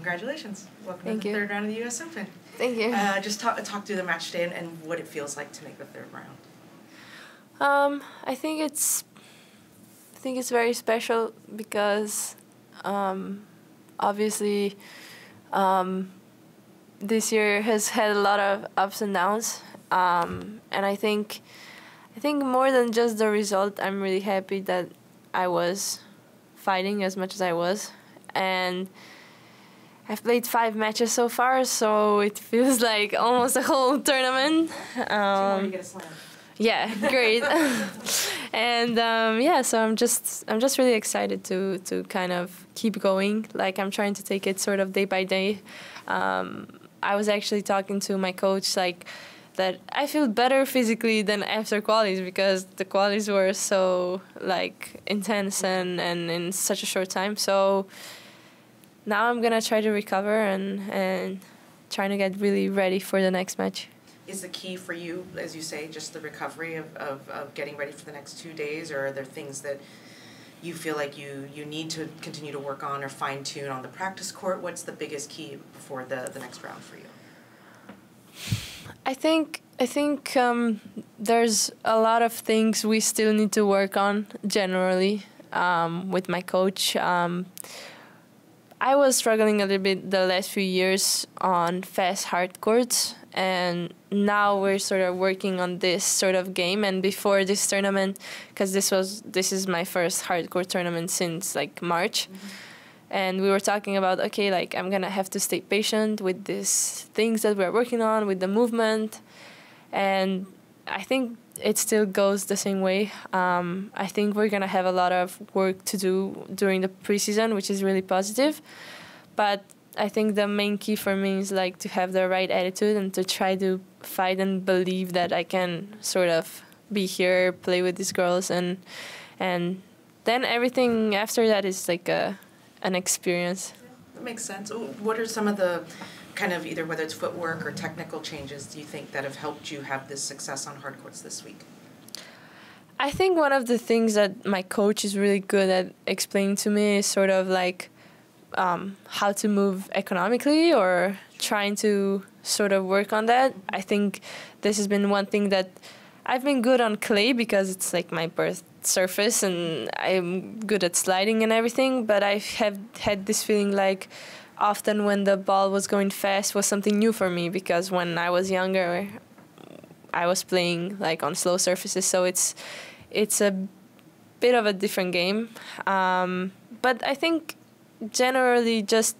congratulations. Welcome Thank to the you. third round of the U.S. Open. Thank you. Just talk through the match today and what it feels like to make the third round. I think it's very special because obviously this year has had a lot of ups and downs, and I think more than just the result, I'm really happy that I was fighting as much as I was, and I've played 5 matches so far, so it feels like almost a whole tournament. 2 more, you get a slam. Yeah, great. And yeah, so I'm just really excited to kind of keep going. Like, I'm trying to take it sort of day by day. I was actually talking to my coach like that I feel better physically than after qualies because the qualies were so like intense and in such a short time. So now I'm gonna try to recover and trying to get really ready for the next match. Is the key for you, as you say, just the recovery of getting ready for the next 2 days, or are there things that you feel like you need to continue to work on or fine-tune on the practice court? What's the biggest key before the next round for you? I think there's a lot of things we still need to work on generally with my coach. I was struggling a little bit the last few years on fast hard courts, and now we're sort of working on this sort of game. And before this tournament, because this is my first hardcore tournament since like March, and we were talking about, okay, like I'm gonna have to stay patient with these things that we're working on with the movement, and I think it still goes the same way. I think we're gonna have a lot of work to do during the preseason, which is really positive. But I think the main key for me is like to have the right attitude and to try to fight and believe that I can sort of be here, play with these girls, and then everything after that is like an experience. That makes sense. What are some of the kind of either whether it's footwork or technical changes do you think that have helped you have this success on hard courts this week? I think one of the things that my coach is really good at explaining to me is sort of like how to move economically or trying to sort of work on that. I think this has been one thing that I've been good on clay because it's like my birth surface and I'm good at sliding and everything, but I have had this feeling like often when the ball was going fast was something new for me because when I was younger I was playing like on slow surfaces, so it's a bit of a different game. But I think generally just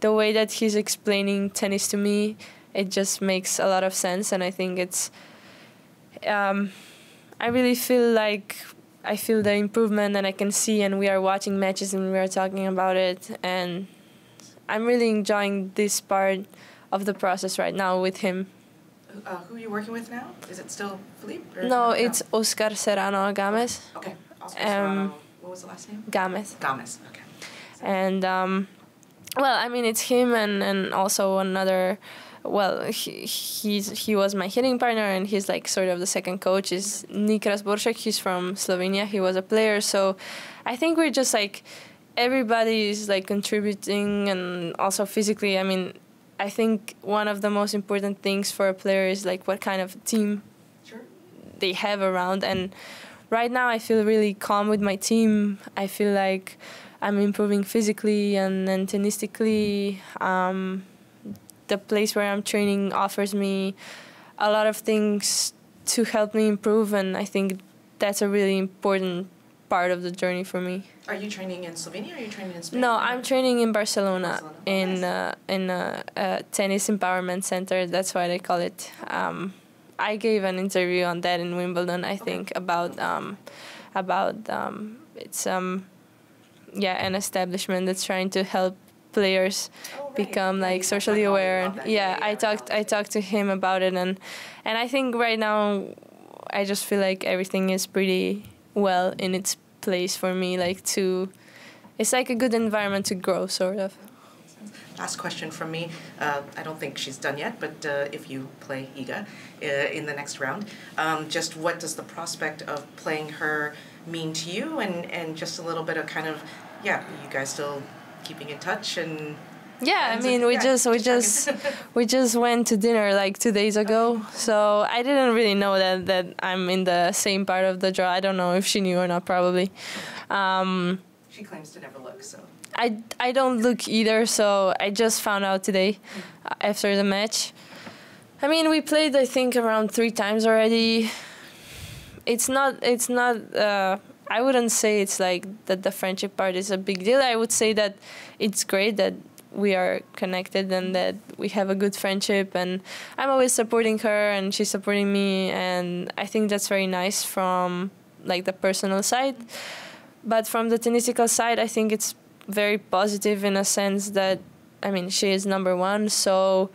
the way that he's explaining tennis to me, it just makes a lot of sense, and I think it's I really feel like I feel the improvement and I can see, and we are watching matches and we are talking about it, and I'm really enjoying this part of the process right now with him. Who are you working with now? Is it still Philippe? Or no, it's Oscar Serrano Games. Okay. Oscar Serrano. What was the last name? Games. Games. Okay. And well, I mean, it's him and also another. Well, he was my hitting partner, and he's like sort of the second coach is Nikras Boršek. He's from Slovenia. He was a player, so I think we're just like everybody is like contributing, and also physically. I mean, I think one of the most important things for a player is like what kind of team they have around. And right now, I feel really calm with my team. I feel like I'm improving physically and tennistically. The place where I'm training offers me a lot of things to help me improve, and I think that's a really important part of the journey for me. Are you training in Slovenia or are you training in Spain? No, I'm training in Barcelona, in a tennis empowerment center. That's why they call it. I gave an interview on that in Wimbledon, I think, about it's an establishment that's trying to help players become like socially aware. Yeah, I talked to him about it, and I think right now I just feel like everything is pretty well in its place for me, like it's like a good environment to grow, sort of. Last question from me. I don't think she's done yet, but if you play Higa in the next round, just what does the prospect of playing her mean to you, and just a little bit of kind of, you guys still keeping in touch and Yeah, I mean, we just went to dinner like 2 days ago, so I didn't really know that I'm in the same part of the draw. I don't know if she knew or not, probably. She claims to never look, so. I don't look either, so I just found out today after the match. I mean, we played, I think, around 3 times already. It's not. I wouldn't say it's like that the friendship part is a big deal. I would say that it's great that we are connected and that we have a good friendship, and I'm always supporting her and she's supporting me, and I think that's very nice from like the personal side. But from the tennistical side, I think it's very positive in a sense that, I mean, she is number one, so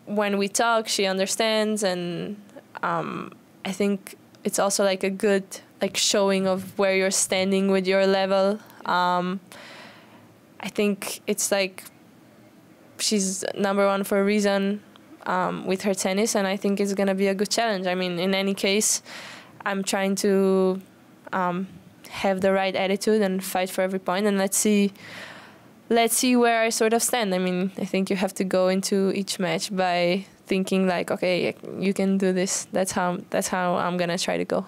when we talk, she understands, and I think it's also like a good like showing of where you're standing with your level. I think it's like she's number one for a reason with her tennis, and I think it's gonna be a good challenge. I mean, in any case, I'm trying to have the right attitude and fight for every point, and let's see where I sort of stand. I mean, I think you have to go into each match by thinking like, okay, you can do this. That's how I'm gonna try to go.